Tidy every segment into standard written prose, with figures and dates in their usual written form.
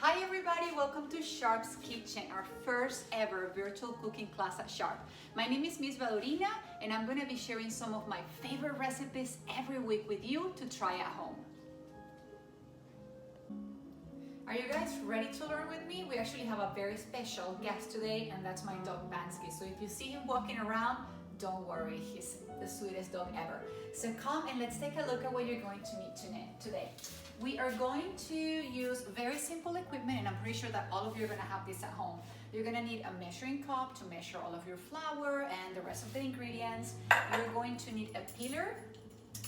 Hi everybody, welcome to Sharp's Kitchen, our first ever virtual cooking class at Sharp. My name is Ms Badurina and I'm going to be sharing some of my favorite recipes every week with you to try at home. Are you guys ready to learn with me? We actually have a very special guest today, and that's my dog Bansky. So if you see him walking around, don't worry, he's the sweetest dog ever. So come and let's take a look at what you're going to need today. We are going to use very simple equipment, and I'm pretty sure that all of you are going to have this at home. You're going to need a measuring cup to measure all of your flour and the rest of the ingredients. You're going to need a peeler.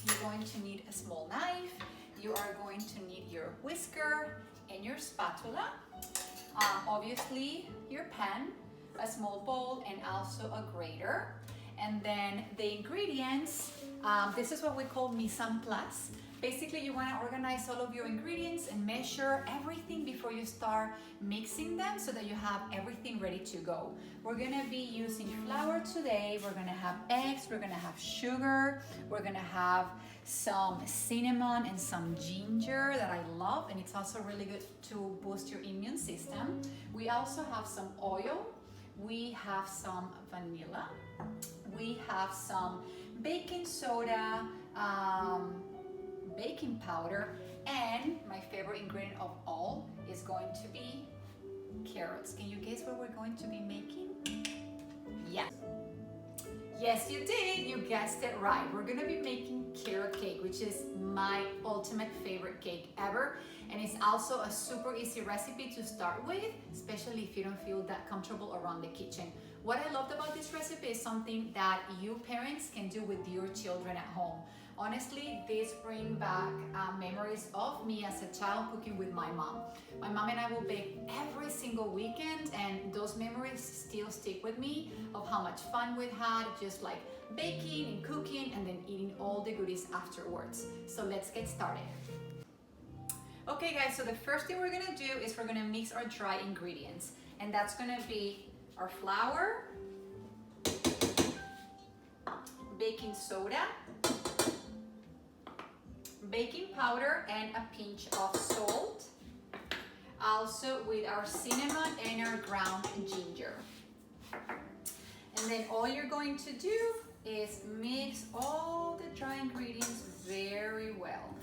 You're going to need a small knife. You are going to need your whisker and your spatula. Obviously your pan, a small bowl, and also a grater. And then the ingredients, this is what we call mise en place. Basically, you want to organize all of your ingredients and measure everything before you start mixing them so that you have everything ready to go. We're going to be using flour today. We're going to have eggs. We're going to have sugar. We're going to have some cinnamon and some ginger that I love, and it's also really good to boost your immune system. We also have some oil. We have some vanilla. We have some baking soda, baking powder, and my favorite ingredient of all is going to be carrots. Can you guess what we're going to be making? Yes. Yes, you did. You guessed it right. We're going to be making carrot cake, which is my ultimate favorite cake ever. And it's also a super easy recipe to start with, especially if you don't feel that comfortable around the kitchen. What I loved about this recipe is something that you parents can do with your children at home. Honestly, this brings back memories of me as a child cooking with my mom. My mom and I will bake every single weekend, and those memories still stick with me of how much fun we had, just like baking and cooking and then eating all the goodies afterwards. So let's get started. Okay guys, so the first thing we're gonna do is we're gonna mix our dry ingredients, and that's gonna be our flour, baking soda, baking powder, and a pinch of salt. Also with our cinnamon and our ground ginger. And then all you're going to do is mix all the dry ingredients very well.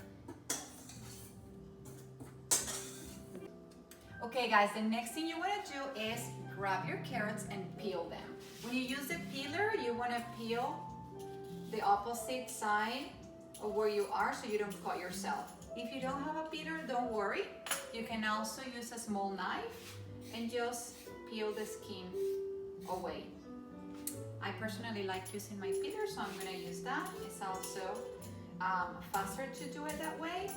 Okay guys, the next thing you want to do is grab your carrots and peel them. When you use the peeler, you want to peel the opposite side of where you are so you don't cut yourself. If you don't have a peeler, don't worry. You can also use a small knife and just peel the skin away. I personally like using my peeler, so I'm going to use that. It's also faster to do it that way.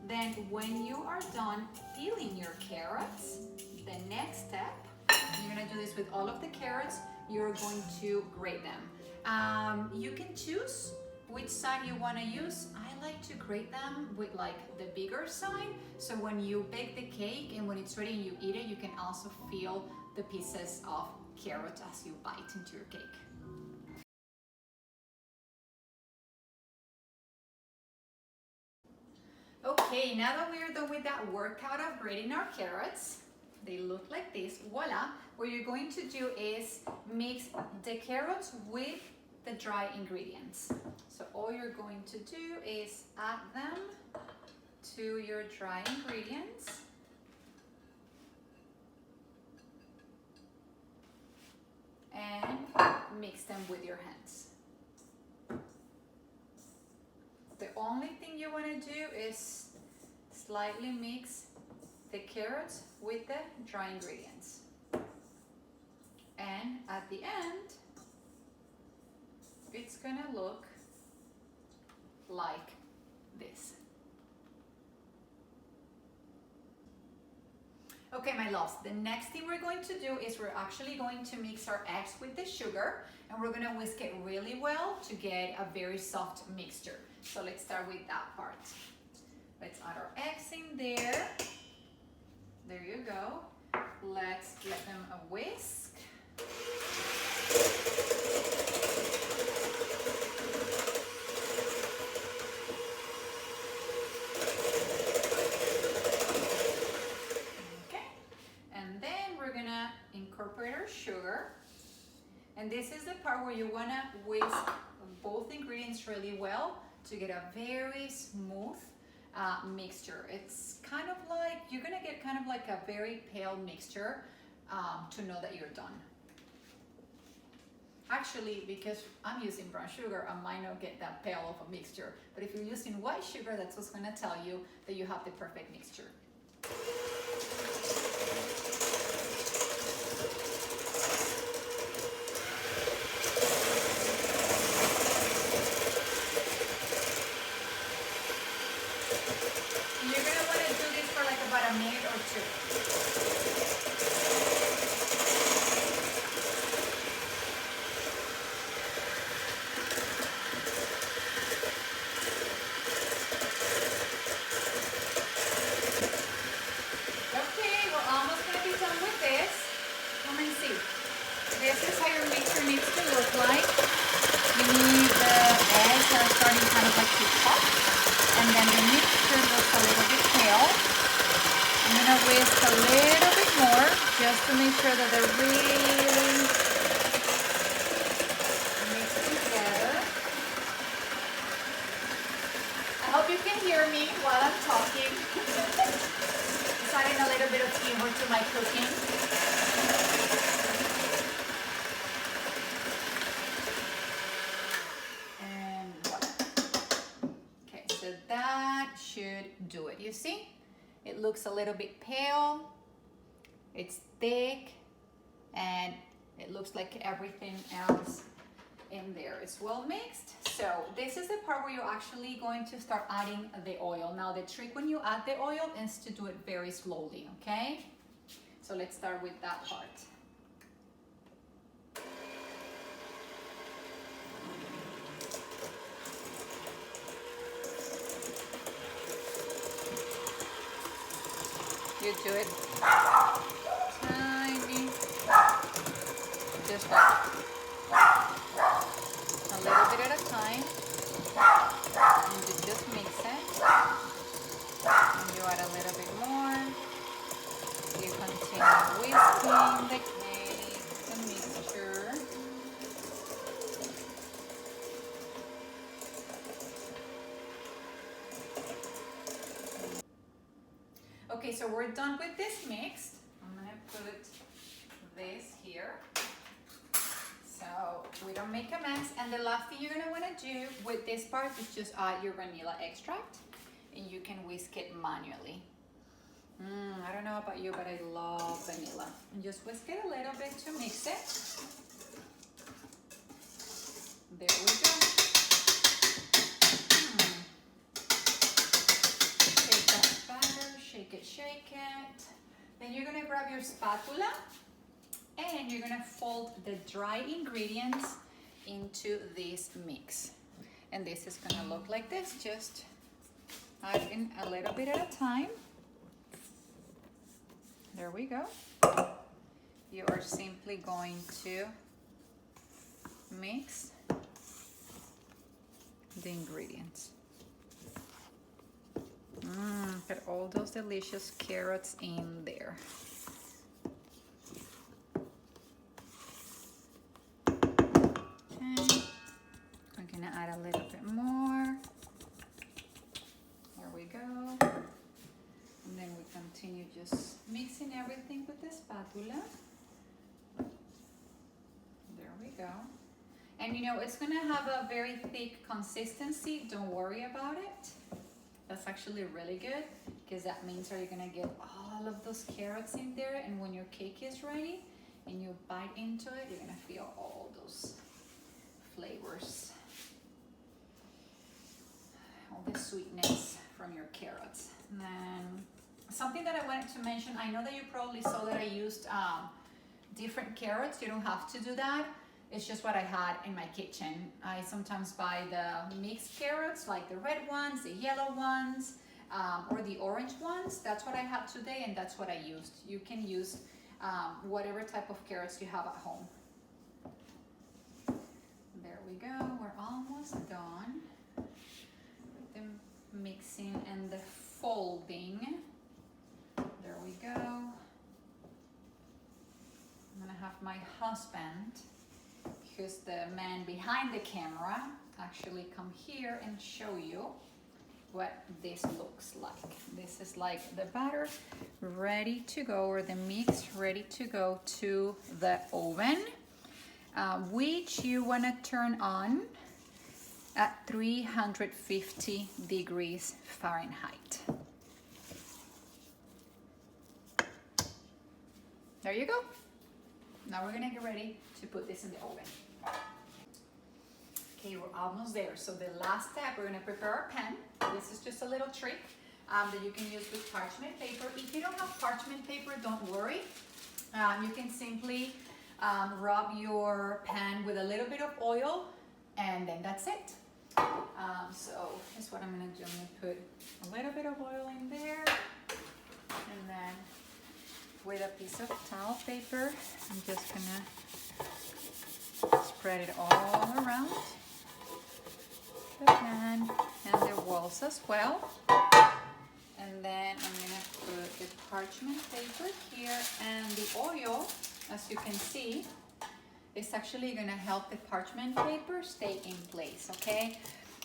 Then when you are done peeling your carrots, the next step, you're going to do this with all of the carrots, you're going to grate them. You can choose which side you want to use. I like to grate them with like the bigger side, so when you bake the cake and when it's ready and you eat it, you can also feel the pieces of carrot as you bite into your cake. Okay, now that we're done with that workout of grating our carrots, they look like this, voila. What you're going to do is mix the carrots with the dry ingredients. So all you're going to do is add them to your dry ingredients. And mix them with your hands. The only thing you want to do is slightly mix the carrots with the dry ingredients. And at the end, it's gonna look like this. Okay, my loves, the next thing we're going to do is we're actually going to mix our eggs with the sugar, and we're gonna whisk it really well to get a very soft mixture. So let's start with that part. Let's add our eggs in there. There you go. Let's give them a whisk. Okay. sugar. And this is the part where you want to whisk both ingredients really well to get a very smooth mixture. It's kind of like, you're going to get kind of like a very pale mixture to know that you're done. Actually, because I'm using brown sugar, I might not get that pale of a mixture. But if you're using white sugar, that's what's going to tell you that you have the perfect mixture. You're going to want to do this for like about a minute or two. This is how your mixture needs to look like. You need the eggs that are starting kind of like to pop, and then the mixture looks a little bit pale. I'm going to whisk a little bit more just to make sure that they're really mixed together. I hope you can hear me while I'm talking. Just adding a little bit of humor to my cooking. Do it. You see, it looks a little bit pale, it's thick, and it looks like everything else in there is well mixed. So this is the part where you're actually going to start adding the oil. Now the trick when you add the oil is to do it very slowly, okay? So let's start with that part. You do it tiny, just like a little bit at a time, and you just mix it, and you add a little bit more, you continue whisking the cake, the mixture. Okay, so we're done with this mix. I'm gonna put this here so we don't make a mess. And the last thing you're gonna wanna do with this part is just add your vanilla extract, and you can whisk it manually. I don't know about you, but I love vanilla. And just whisk it a little bit to mix it. There we go. Shake it. Then you're gonna grab your spatula and you're gonna fold the dry ingredients into this mix. And this is gonna look like this. Just add in a little bit at a time. There we go. You are simply going to mix the ingredients. Put all those delicious carrots in there. Okay. I'm gonna add a little bit more. There we go. And then we continue just mixing everything with the spatula. There we go. And you know, it's gonna have a very thick consistency. Don't worry about it. That's actually really good, because that means that you're gonna get all of those carrots in there, and when your cake is ready and you bite into it, you're gonna feel all those flavors, all the sweetness from your carrots. And then something that I wanted to mention, I know that you probably saw that I used different carrots. You don't have to do that. It's just what I had in my kitchen. I sometimes buy the mixed carrots, like the red ones, the yellow ones, or the orange ones. That's what I had today, and that's what I used. You can use whatever type of carrots you have at home. There we go, we're almost done with the mixing and the folding. There we go. I'm gonna have my husband, who's the man behind the camera, actually come here and show you what this looks like. This is like the batter ready to go, or the mix ready to go to the oven, which you want to turn on at 350 degrees Fahrenheit. There you go. Now we're gonna get ready to put this in the oven. Okay, we're almost there. So the last step, we're gonna prepare our pan. This is just a little trick that you can use with parchment paper. If you don't have parchment paper, don't worry. You can simply rub your pan with a little bit of oil, and then that's it. So here's what I'm gonna do. I'm gonna put a little bit of oil in there, and then with a piece of towel paper, I'm just gonna spread it all around the pan and the walls as well. And then I'm gonna put the parchment paper here, and the oil, as you can see, is actually gonna help the parchment paper stay in place, okay?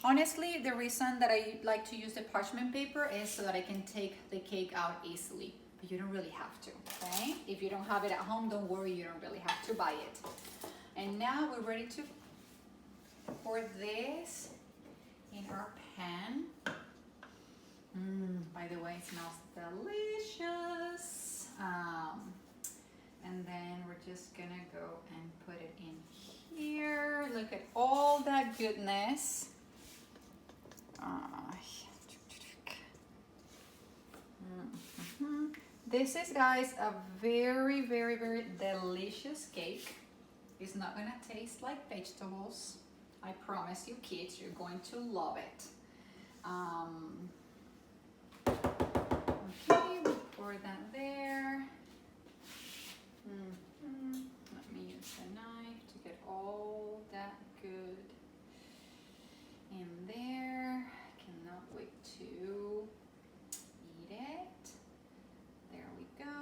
Honestly, the reason that I like to use the parchment paper is so that I can take the cake out easily. But you don't really have to, okay? If you don't have it at home, don't worry, you don't really have to buy it. And now we're ready to pour this in our pan. By the way, it smells delicious. And then we're just gonna go and put it in here. Look at all that goodness. This is, guys, a very, very, very delicious cake. It's not gonna taste like vegetables. I promise you, kids, you're going to love it. Okay, we pour that there. Let me use the knife to get all that good in there. I cannot wait to eat it. There we go.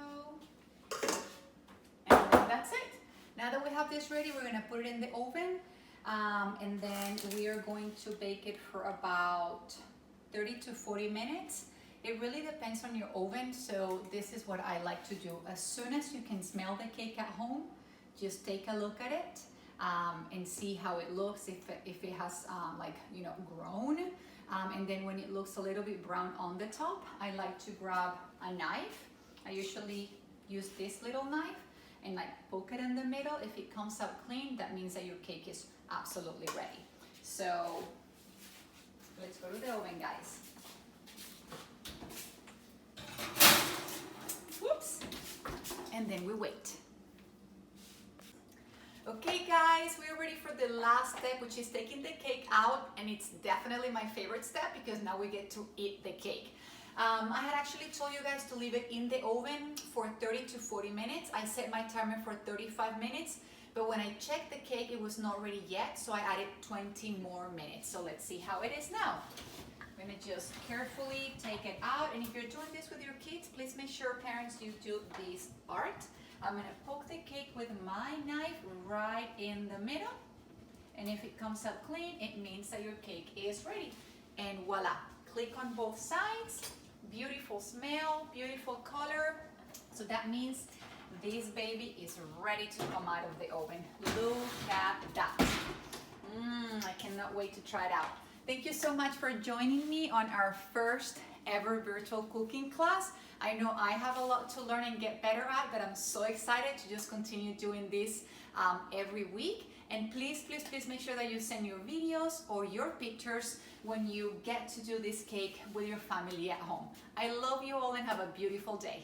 And then that's it. Now that we have this ready, we're gonna put it in the oven, and then we are going to bake it for about 30 to 40 minutes. It really depends on your oven, so this is what I like to do. As soon as you can smell the cake at home, just take a look at it and see how it looks, if it has grown. And then when it looks a little bit brown on the top, I like to grab a knife. I usually use this little knife and like poke it in the middle. If it comes out clean, that means that your cake is absolutely ready. So let's go to the oven, guys. Whoops. And then we wait. Okay, guys, we're ready for the last step, which is taking the cake out, and it's definitely my favorite step because now we get to eat the cake. I had actually told you guys to leave it in the oven for 30 to 40 minutes. I set my timer for 35 minutes, but when I checked the cake, it was not ready yet, so I added 20 more minutes. So let's see how it is now. I'm gonna just carefully take it out, and if you're doing this with your kids, please make sure, parents, you do this part. I'm gonna poke the cake with my knife right in the middle, and if it comes out clean, it means that your cake is ready. And voila, click on both sides. Beautiful smell, beautiful color. So that means this baby is ready to come out of the oven. Look at that. I cannot wait to try it out. Thank you so much for joining me on our first ever virtual cooking class. I know I have a lot to learn and get better at, but I'm so excited to just continue doing this every week. And please, please, please make sure that you send your videos or your pictures when you get to do this cake with your family at home. I love you all and have a beautiful day.